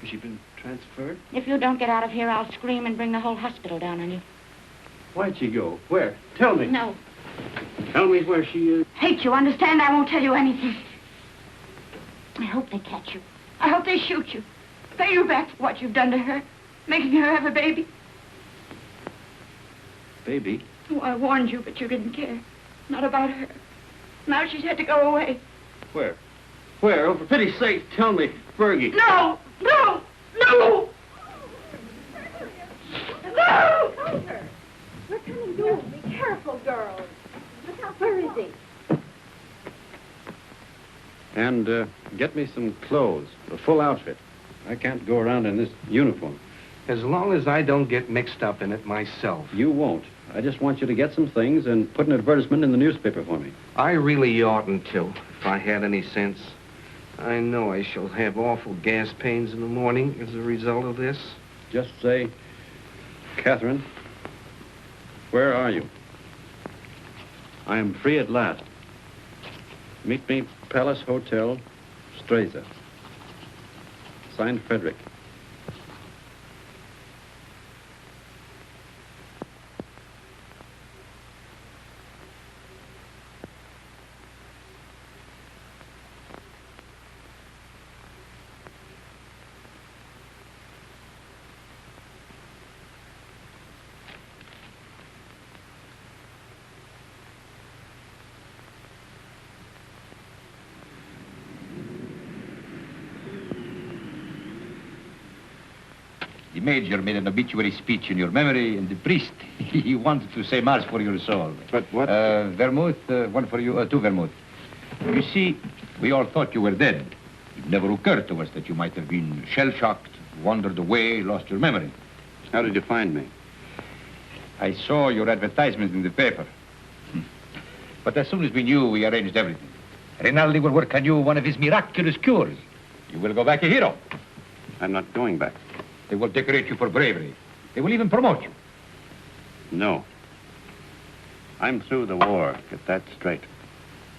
Has she been transferred? If you don't get out of here, I'll scream and bring the whole hospital down on you. Why'd she go? Where? Tell me. No. Tell me where she is. Hate you, understand? I won't tell you anything. I hope they catch you. I hope they shoot you. Pay you back for what you've done to her. Making her have a baby. Baby? Oh, I warned you, but you didn't care. Not about her. Now she's had to go away. Where? Where? Oh, for pity's sake, tell me. Fergie. No! No! No! No! Hold her. We're coming down. Be careful, girls. Look out, where is he? And get me some clothes, a full outfit. I can't go around in this uniform. As long as I don't get mixed up in it myself. You won't. I just want you to get some things and put an advertisement in the newspaper for me. I really oughtn't to, if I had any sense. I know I shall have awful gas pains in the morning as a result of this. Just say, Catherine, where are you? I am free at last. Meet me, Palace Hotel, Streza. Signed, Frederick. The major made an obituary speech in your memory, and the priest, he wanted to say mass for your soul. But what? Vermouth, one for you, two vermouth. You see, we all thought you were dead. It never occurred to us that you might have been shell-shocked, wandered away, lost your memory. How did you find me? I saw your advertisement in the paper. But as soon as we knew, we arranged everything. Rinaldi will work on you one of his miraculous cures. You will go back a hero. I'm not going back. They will decorate you for bravery. They will even promote you. No. I'm through the war. Get that straight.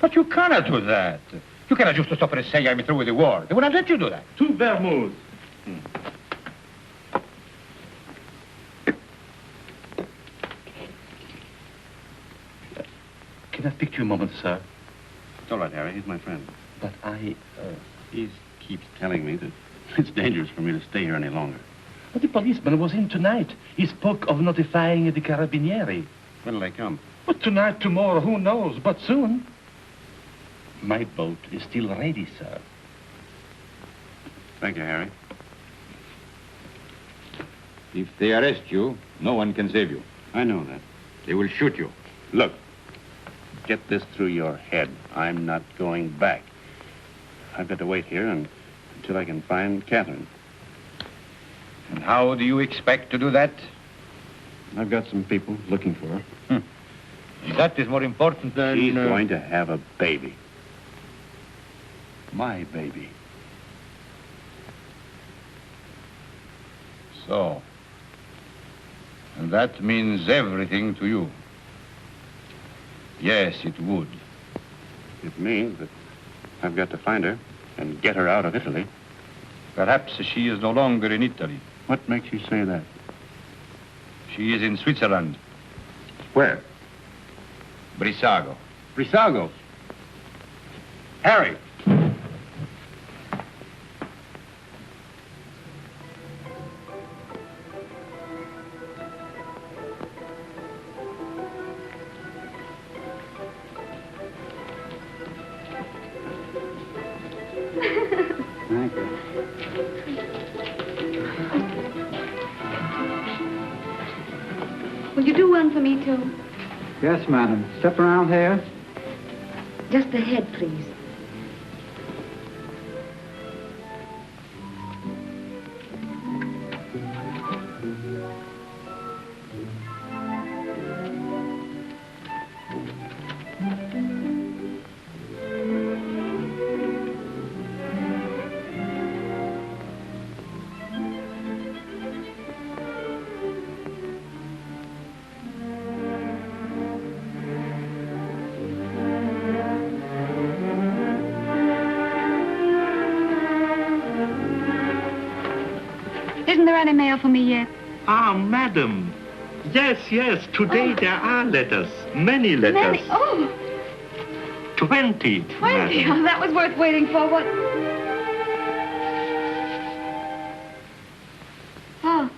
But you cannot do that. You cannot just stop and say I'm through with the war. They will not let you do that. Two vermouths. Can I speak to you a moment, sir? It's all right, Harry. He's my friend. But He keeps telling me that it's dangerous for me to stay here any longer. But the policeman was in tonight. He spoke of notifying the carabinieri. When will they come? But tonight, tomorrow, who knows? But soon. My boat is still ready, sir. Thank you, Harry. If they arrest you, no one can save you. I know that. They will shoot you. Look, get this through your head. I'm not going back. I've got to wait here until I can find Catherine. And how do you expect to do that? I've got some people looking for her. That is more important than... She's going to have a baby. My baby. So. And that means everything to you. Yes, it would. It means that I've got to find her and get her out of Italy. Perhaps she is no longer in Italy. What makes you say that? She is in Switzerland. Where? Brissago. Brissago? Harry! Thank you. Will you do one for me, too? Yes, madam. Step around here. Just the head, please. Isn't there any mail for me yet? Ah, madam. Yes, yes. Today there are letters. Many letters. Many? Oh, 20. 20. madam. Oh, that was worth waiting for. What? Oh.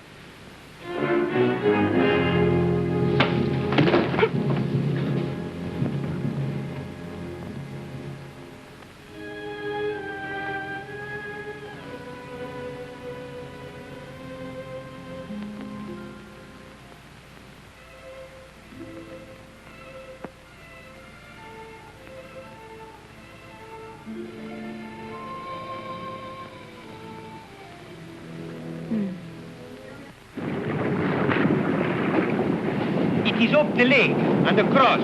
It is up the lake and across.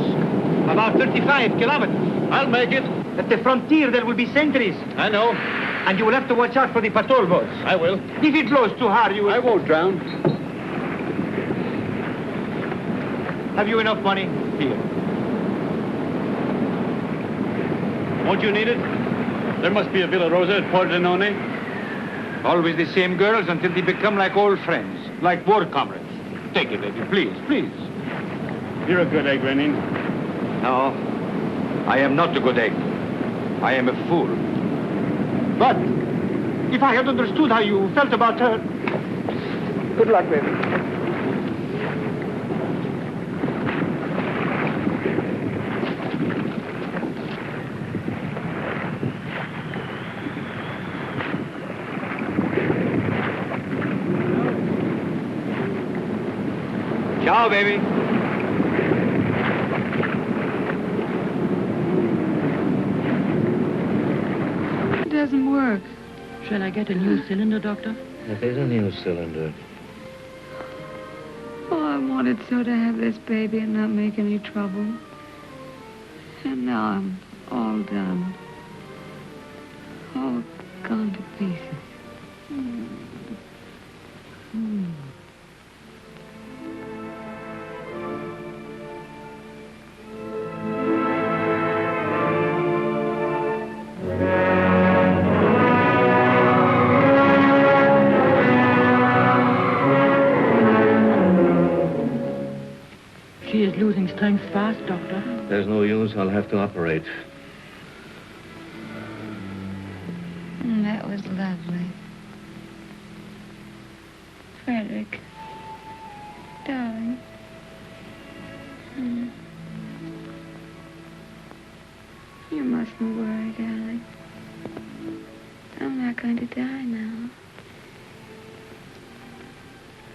About 35 kilometers. I'll make it. At the frontier, there will be sentries. I know. And you will have to watch out for the patrol boats. I will. If it blows too hard, you will... I won't drown. Have you enough money? Here. Won't you need it? There must be a Villa Rosa at Pordenone. Always the same girls until they become like old friends, like war comrades. Take it, baby, please, please. You're a good egg, Renin. No, I am not a good egg. I am a fool. But if I had understood how you felt about her... Good luck, baby. Ciao, baby. It doesn't work. Shall I get a new cylinder, Doctor? It is a new cylinder. Oh, I wanted so to have this baby and not make any trouble. And now I'm all done. All gone to pieces. She is losing strength fast, Doctor. There's no use. I'll have to operate. That was lovely. Frederick. Darling. You mustn't worry, darling. I'm not going to die now.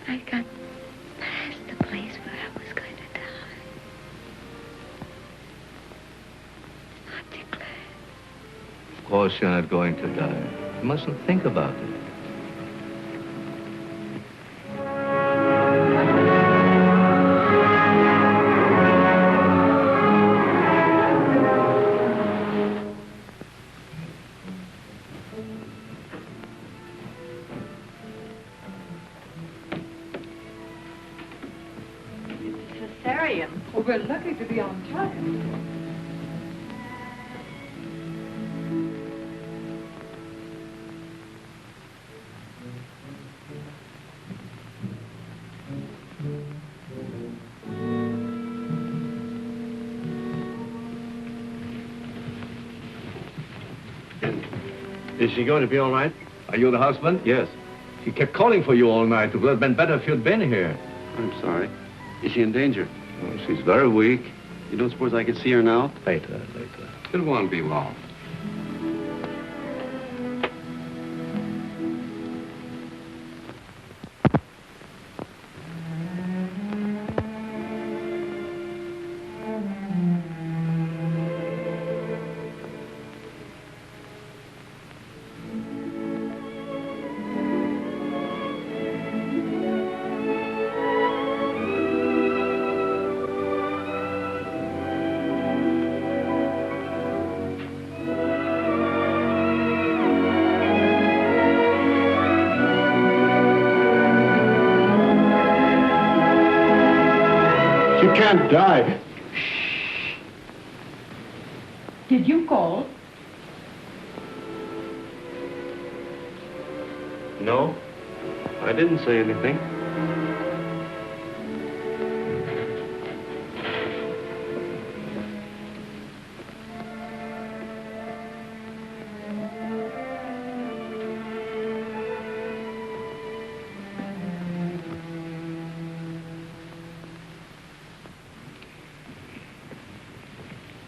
I got past the place where I was going to die. Not declared. Of course you're not going to die. You mustn't think about it. Cesarean. Well, we're lucky to be on time. Is she going to be all right? Are you the husband? Yes. She kept calling for you all night. It would have been better if you'd been here. I'm sorry. Is she in danger? Oh, she's very weak. You don't suppose I could see her now? Later. It won't be long. can't die. Did you call? No, I didn't say anything.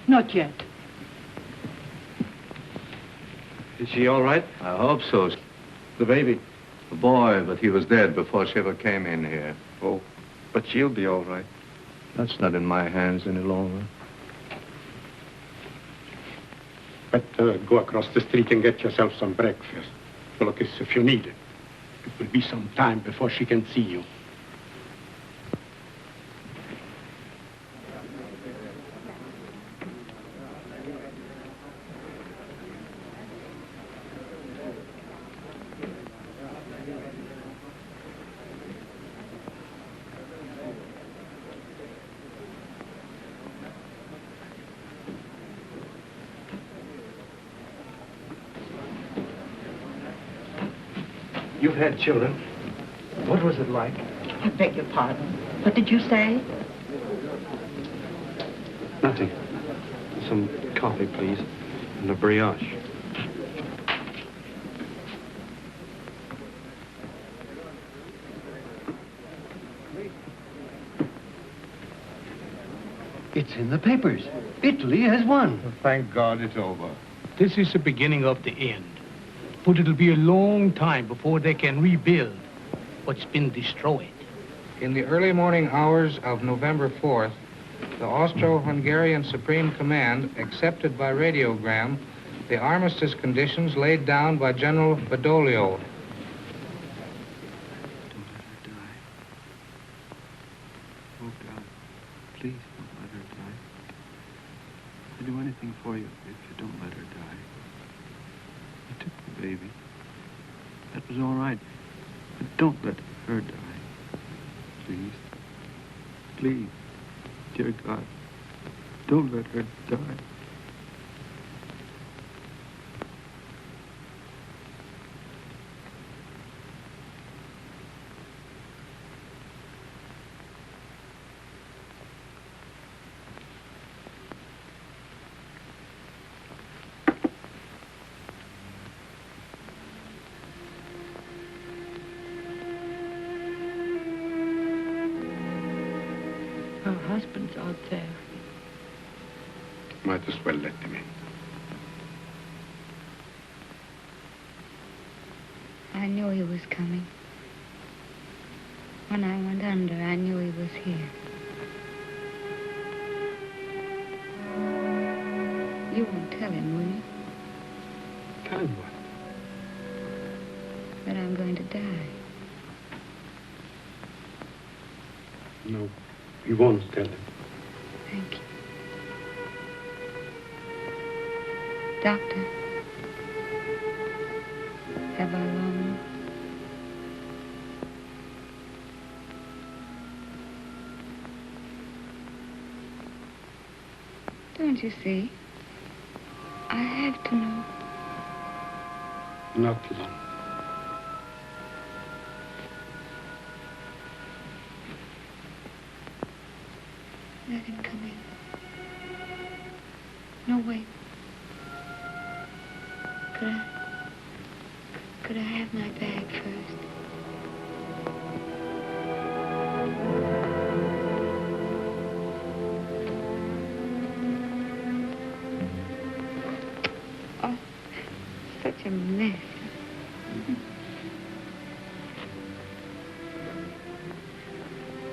Not yet. Is she all right? I hope so. The baby? The boy, but he was dead before she ever came in here. Oh, but she'll be all right. That's not in my hands any longer. Better go across the street and get yourself some breakfast. Look, if you need it. It will be some time before she can see you. You've had children. What was it like? I beg your pardon. What did you say? Nothing. Some coffee, please, and a brioche. It's in the papers. Italy has won. Thank God it's over. This is the beginning of the end. But it'll be a long time before they can rebuild what's been destroyed. In the early morning hours of November 4th, the Austro-Hungarian Supreme Command accepted by radiogram the armistice conditions laid down by General Badoglio. Oh, God, please don't let her die. I'll do anything for you if you don't let her die. You took the baby. That was all right. But don't let her die. Please. Please. Dear God, don't let her die. Her husband's out there. Might as well let him in. I knew he was coming. When I went under, I knew he was here. You won't tell him, will you? Tell him what? That I'm going to die. No, we won't tell him. Thank you. Doctor, have I long? Don't you see? I have to know. Not long. Let him come in. No, wait. Could I have my bag first? Oh, such a mess.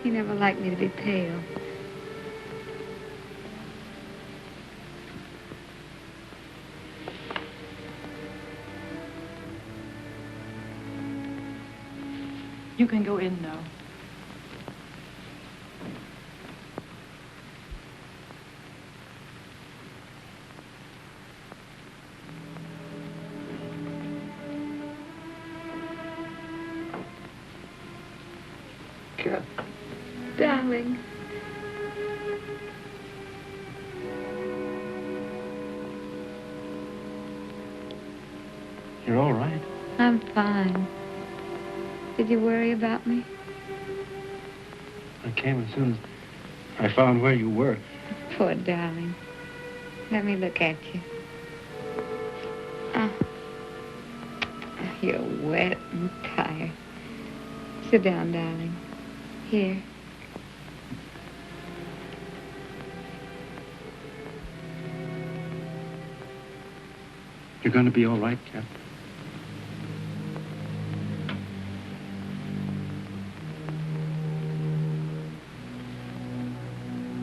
He never liked me to be pale. You can go in now. Darling. You're all right. I'm fine. Did you worry about me? I came as soon as I found where you were. Poor darling. Let me look at you. Oh. You're wet and tired. Sit down, darling. Here. You're going to be all right, Cap?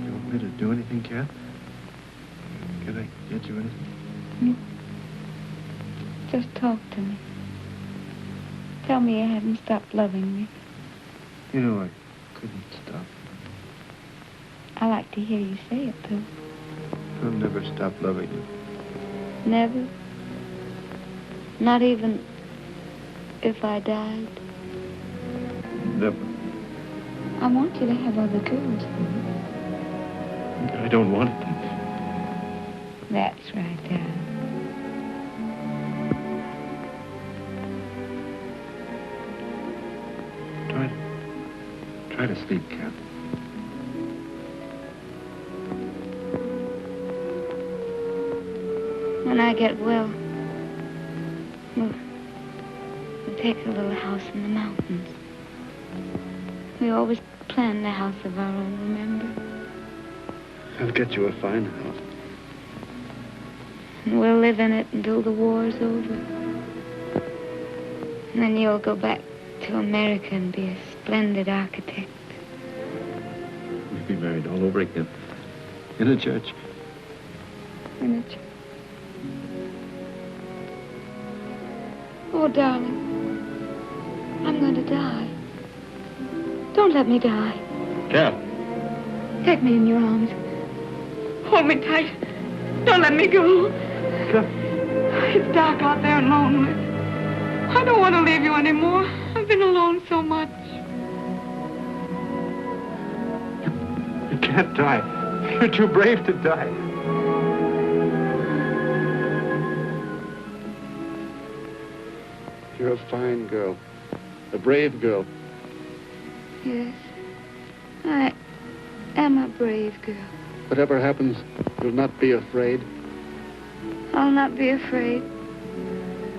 You want me to do anything, Cap? Can I get you anything? Just talk to me. Tell me you haven't stopped loving me. You know, I couldn't stop. I like to hear you say it, too. I'll never stop loving you. Never? Not even if I died? Never. I want you to have other girls. I don't want them. That's right, darling. Try to sleep, Cap. When I get well, we'll take a little house in the mountains. We always planned a house of our own, remember? I'll get you a fine house. And we'll live in it until the war's over. And then you'll go back to America and be a splendid architect. We'll be married all over again. In a church. In a church. Oh, darling, I'm going to die. Don't let me die. Cap. Take me in your arms. Hold me tight. Don't let me go. Cap. It's dark out there and lonely. I don't want to leave you anymore. I've been alone so much. You can't die. You're too brave to die. You're a fine girl. A brave girl. Yes, I am a brave girl. Whatever happens, you'll not be afraid. I'll not be afraid.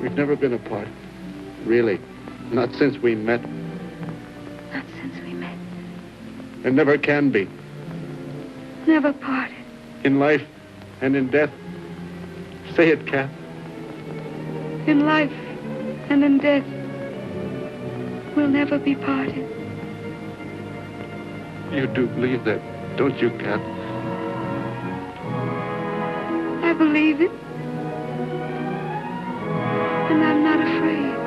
We've never been apart. Really. Not since we met. Not since we met. And never can be. Never parted. In life and in death. Say it, Cap. In life and in death, we'll never be parted. You do believe that, don't you, Cap? I believe it. And I'm not afraid.